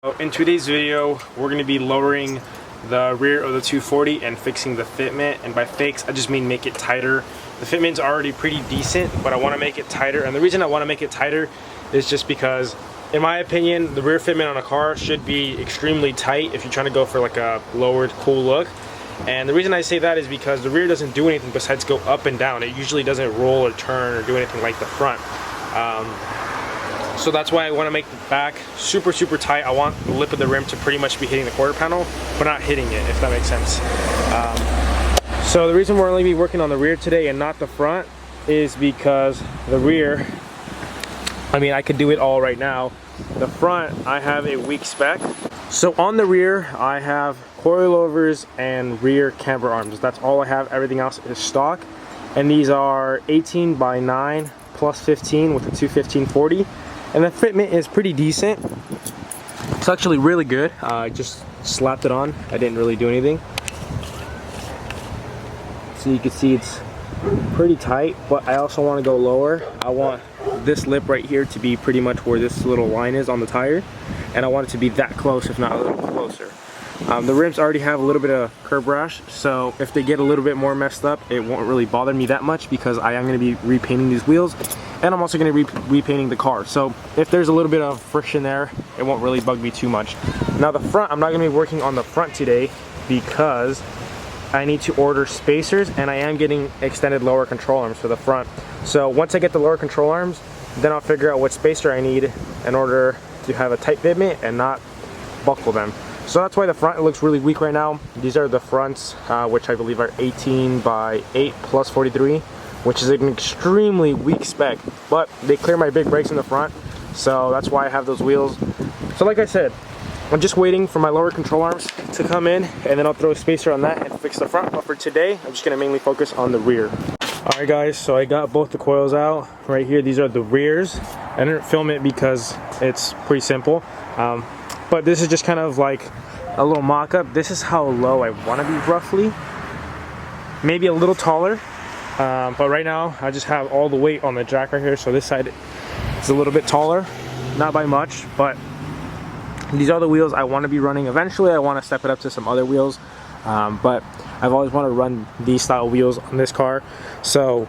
In today's video, we're going to be lowering the rear of the 240 and fixing the fitment. And by fix, I just mean make it tighter. The fitment's already pretty decent, but I want to make it tighter. And the reason I want to make it tighter is just because, in my opinion, the rear fitment on a car should be extremely tight if you're trying to go for like a lowered, cool look. And the reason I say that is because the rear doesn't do anything besides go up and down. It usually doesn't roll or turn or do anything like the front. So that's why I want to make the back super tight. I want the lip of the rim to pretty much be hitting the quarter panel, but not hitting it, if that makes sense. So the reason we're only be working on the rear today and not the front is because the rear, I mean, I could do it all right now. The front, I have a weak spec. So on the rear, I have coilovers and rear camber arms. That's all I have. Everything else is stock. And these are 18 by 9 plus 15 with a 215/40. And the fitment is pretty decent. It's actually really good. I just slapped it on. I didn't really do anything. So you can see it's pretty tight, but I also want to go lower. I want this lip right here to be pretty much where this little line is on the tire. And I want it to be that close, if not a little closer. The rims already have a little bit of curb rash, so if they get a little bit more messed up, it won't really bother me that much because I am going to be repainting these wheels, and I'm also going to be repainting the car. So if there's a little bit of friction there, it won't really bug me too much. Now the front, I'm not going to be working on the front today because I need to order spacers, and I am getting extended lower control arms for the front. So once I get the lower control arms, then I'll figure out what spacer I need in order to have a tight fitment and not buckle them. So that's why the front looks really weak right now. These are the fronts, which I believe are 18 by 8 plus 43, which is an extremely weak spec, but they clear my big brakes in the front, so that's why I have those wheels. So like I said, I'm just waiting for my lower control arms to come in, and then I'll throw a spacer on that and fix the front. But for today, I'm just gonna mainly focus on the rear. Alright guys, so I got both the coils out right here. These are the rears. I didn't film it because it's pretty simple. But this is just kind of like a little mock-up. This is how low I want to be roughly. Maybe a little taller. But right now, I just have all the weight on the jack right here. So this side is a little bit taller. Not by much, but these are the wheels I want to be running. Eventually, I want to step it up to some other wheels. But I've always wanted to run these style wheels on this car. So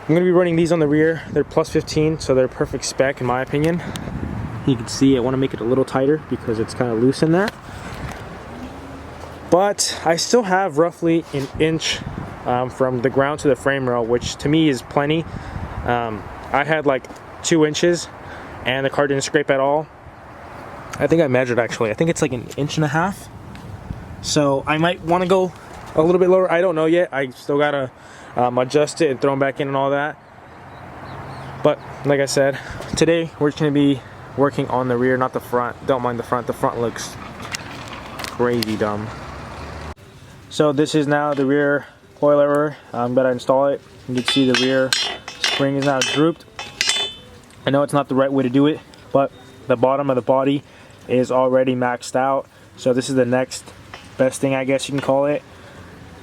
I'm going to be running these on the rear. They're plus 15, so they're perfect spec in my opinion. You can see I want to make it a little tighter because it's kind of loose in there. But I still have roughly an inch from the ground to the frame rail, which to me is plenty. I had like 2 inches and the car didn't scrape at all. I think I measured actually. I think it's like 1.5 inches. So I might want to go a little bit lower. I don't know yet. I still gotta adjust it and throw them back in and all that. But like I said, today we're just gonna be working on the rear, not the front. Don't mind the front. The front looks crazy dumb. So this is now the rear coilover. I'm gonna install it. You can see the rear spring is now drooped. I know it's not the right way to do it, but the bottom of the body is already maxed out. So this is the next best thing, I guess you can call it.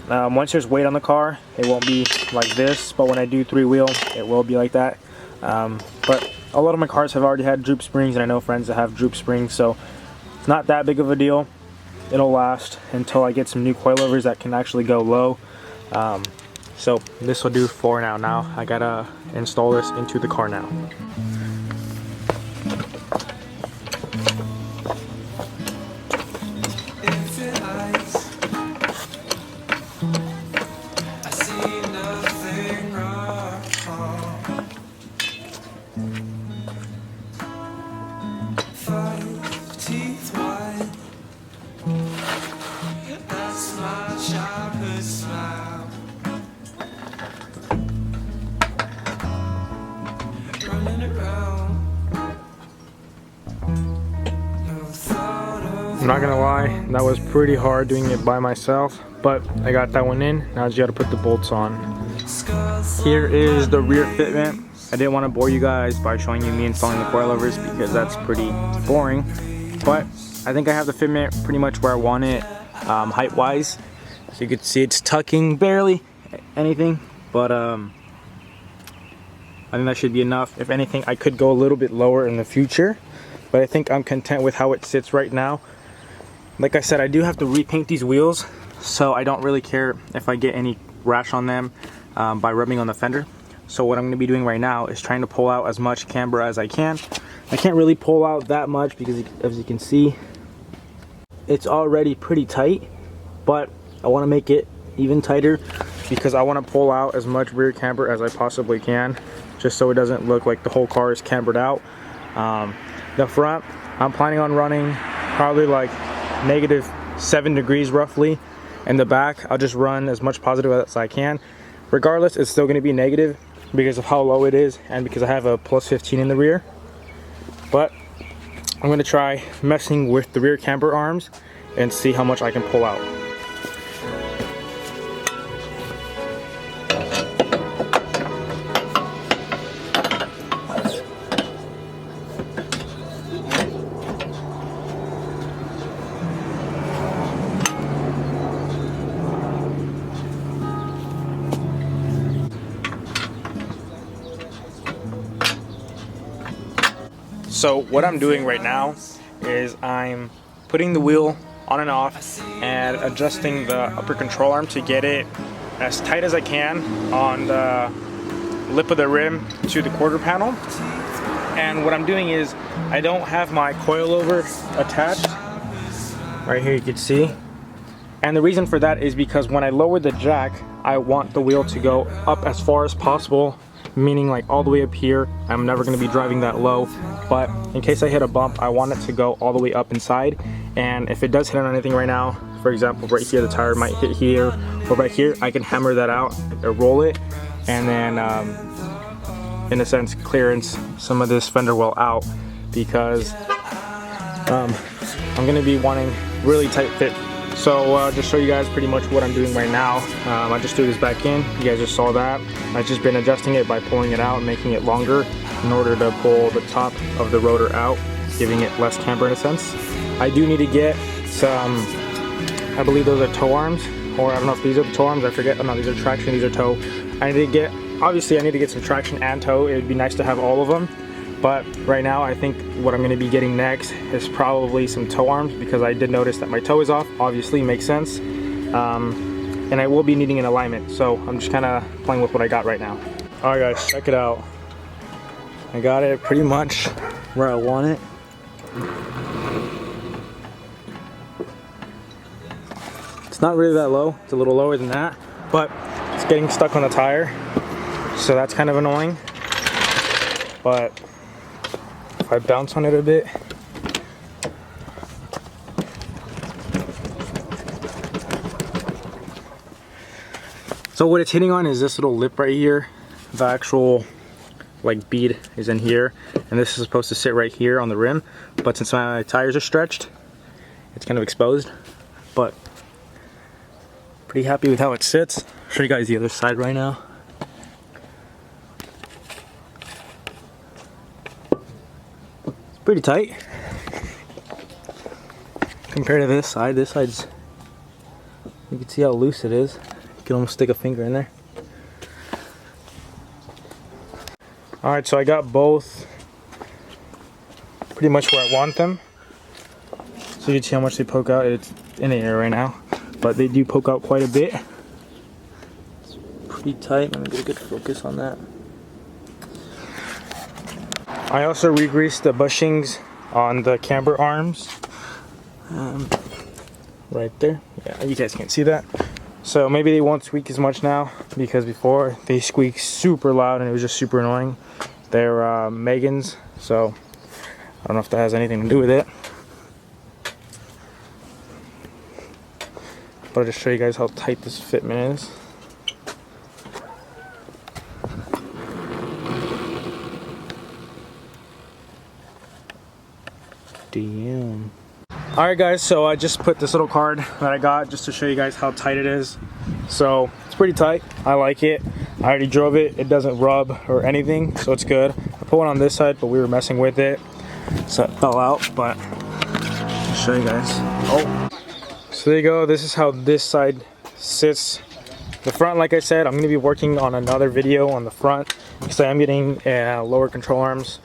Once there's weight on the car, it won't be like this, but when I do 3-wheel, it will be like that. But a lot of my cars have already had droop springs, and I know friends that have droop springs, so it's not that big of a deal. It'll last until I get some new coilovers that can actually go low. So this will do for now. Now I gotta install this into the car now. I'm not gonna lie, that was pretty hard doing it by myself, but I got that one in. Now I just gotta put the bolts on. Here is the rear fitment. I didn't want to bore you guys by showing you me installing the coilovers because that's pretty boring, but I think I have the fitment pretty much where I want it, height wise. So you can see it's tucking barely anything, but I think that should be enough. If anything, I could go a little bit lower in the future, but I think I'm content with how it sits right now. Like I said, I do have to repaint these wheels, so I don't really care if I get any rash on them by rubbing on the fender. So what I'm going to be doing right now is trying to pull out as much camber as I can. I can't really pull out that much because, as you can see, it's already pretty tight, but I want to make it even tighter because I want to pull out as much rear camber as I possibly can, just so it doesn't look like the whole car is cambered out. The front, I'm planning on running probably like -7 degrees roughly, and the back I'll just run as much positive as I can. Regardless, it's still going to be negative because of how low it is and because I have a +15 in the rear. But I'm going to try messing with the rear camber arms and see how much I can pull out. So what I'm doing right now is I'm putting the wheel on and off and adjusting the upper control arm to get it as tight as I can on the lip of the rim to the quarter panel. And what I'm doing is I don't have my coilover attached. Right here you can see. And the reason for that is because when I lower the jack, I want the wheel to go up as far as possible, meaning like all the way up here. I'm never going to be driving that low, but in case I hit a bump, I want it to go all the way up inside. And if it does hit on anything right now, for example right here, the tire might hit here or right here, I can hammer that out or roll it, and then in a sense clearance some of this fender well out, because I'm going to be wanting really tight fit. So just show you guys pretty much what I'm doing right now. I just threw this back in. You guys just saw that. I've just been adjusting it by pulling it out and making it longer in order to pull the top of the rotor out, giving it less camber in a sense. I do need to get some, I believe those are toe arms, or I don't know if these are the toe arms, I forget. Oh no, these are traction, these are toe. I need to get, obviously I need to get some traction and toe. It would be nice to have all of them. But right now I think what I'm going to be getting next is probably some toe arms, because I did notice that my toe is off. Obviously makes sense. And I will be needing an alignment, so I'm just kind of playing with what I got right now. Alright guys, check it out. I got it pretty much where I want it. It's not really that low, it's a little lower than that, but it's getting stuck on the tire, so that's kind of annoying. But if I bounce on it a bit, so what it's hitting on is this little lip right here. The actual like bead is in here, and this is supposed to sit right here on the rim, but since my tires are stretched, it's kind of exposed. But pretty happy with how it sits. I'll show you guys the other side right now. Pretty tight compared to this side. This side's, you can see how loose it is. You can almost stick a finger in there. Alright, so I got both pretty much where I want them. So you can see how much they poke out. It's in the air right now, but they do poke out quite a bit. It's pretty tight. Let me get a good focus on that. I also re-greased the bushings on the camber arms, right there. Yeah, you guys can't see that. So maybe they won't squeak as much now, because before they squeaked super loud and it was just super annoying. They're Megan's, so I don't know if that has anything to do with it. But I'll just show you guys how tight this fitment is. Damn. Alright guys, so I just put this little card that I got just to show you guys how tight it is. So it's pretty tight. I like it. I already drove it. It doesn't rub or anything, so it's good. I put one on this side, but we were messing with it, so it fell out. But I'll show you guys. Oh, so there you go. This is how this side sits. The front, like I said, I'm going to be working on another video on the front, because I am getting lower control arms.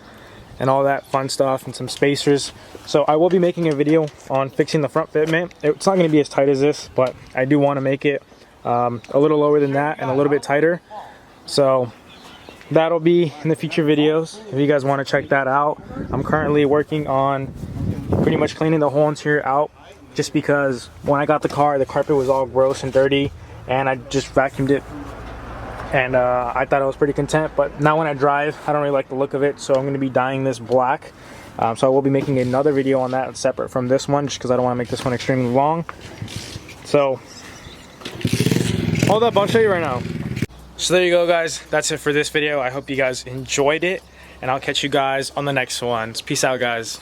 and all that fun stuff, and some spacers. So I will be making a video on fixing the front fitment. It's not going to be as tight as this, but I do want to make it a little lower than that and a little bit tighter. So that'll be in the future videos if you guys want to check that out. I'm currently working on pretty much cleaning the whole interior out, just because when I got the car, the carpet was all gross and dirty, and I just vacuumed it, and I thought I was pretty content. But now when I drive, I don't really like the look of it, so I'm going to be dyeing this black. So I will be making another video on that separate from this one, just because I don't want to make this one extremely long. So hold up, I'll show you right now. So there you go, guys. That's it for this video. I hope you guys enjoyed it, and I'll catch you guys on the next one. Peace out, guys.